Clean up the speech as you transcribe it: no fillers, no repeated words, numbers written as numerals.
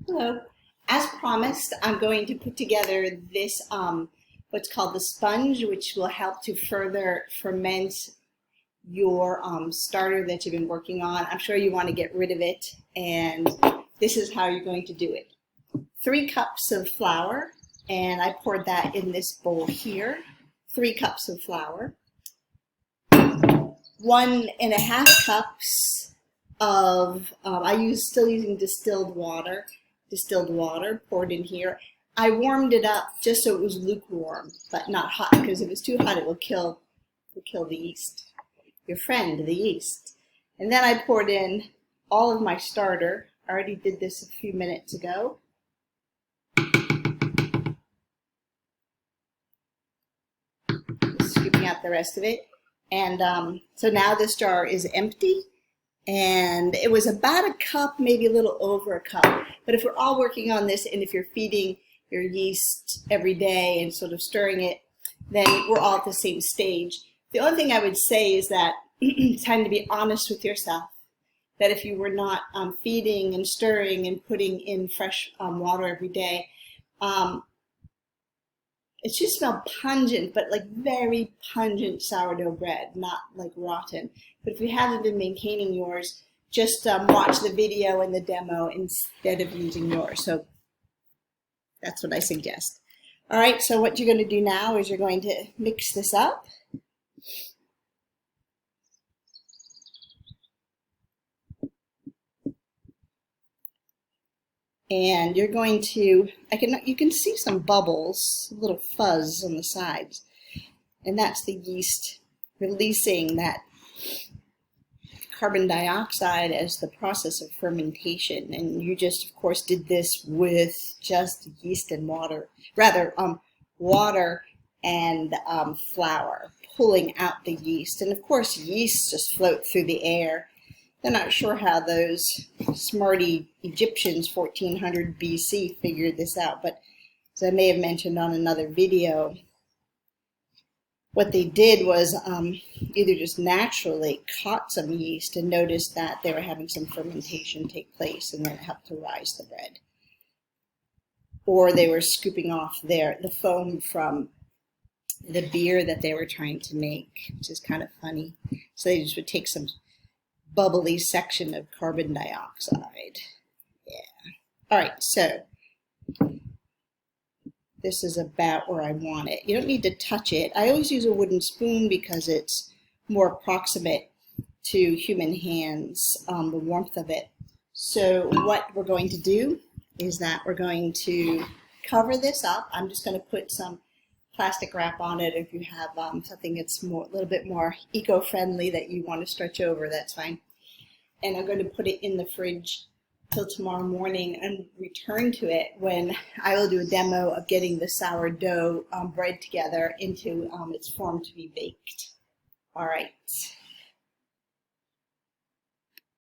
Hello. As promised, I'm going to put together this what's called the sponge, which will help to further ferment your starter that you've been working on. I'm sure you want to get rid of it, and this is how you're going to do it. 3 cups of flour, and I poured that in this bowl here. 3 cups of flour. 1.5 cups of, still using distilled water poured in here. I warmed it up just so it was lukewarm, but not hot, because if it's too hot, it will kill the yeast, your friend, the yeast. And then I poured in all of my starter. I already did this a few minutes ago. Scooping out the rest of it. And so now this jar is empty. And it was about a cup, maybe a little over a cup. But if we're all working on this, and if you're feeding your yeast every day and sort of stirring it, then we're all at the same stage. The only thing I would say is that it's time to be honest with yourself, that if you were not feeding and stirring and putting in fresh water every day, it should smell pungent, but like very pungent sourdough bread, not like rotten. But if you haven't been maintaining yours, just watch the video and the demo instead of using yours. So that's what I suggest. All right, so what you're going to do now is you're going to mix this up. And you're going to, you can see some bubbles, a little fuzz on the sides. And that's the yeast releasing that carbon dioxide as the process of fermentation. And you just, of course, did this with just yeast and water, water and flour, pulling out the yeast. And of course, yeast just float through the air. They're not sure how those smarty Egyptians 1400 BC figured this out, but as I may have mentioned on another video, what they did was either just naturally caught some yeast and noticed that they were having some fermentation take place, and then it helped to rise the bread. Or they were scooping off the foam from the beer that they were trying to make, which is kind of funny. So they just would take some bubbly section of carbon dioxide. Yeah. All right, so this is about where I want it. You don't need to touch it. I always use a wooden spoon because it's more approximate to human hands, the warmth of it. So what we're going to do is that we're going to cover this up. I'm just going to put some plastic wrap on it. If you have something that's a little bit more eco-friendly that you want to stretch over, that's fine. And I'm going to put it in the fridge till tomorrow morning and return to it when I will do a demo of getting the sourdough bread together into its form to be baked. All right.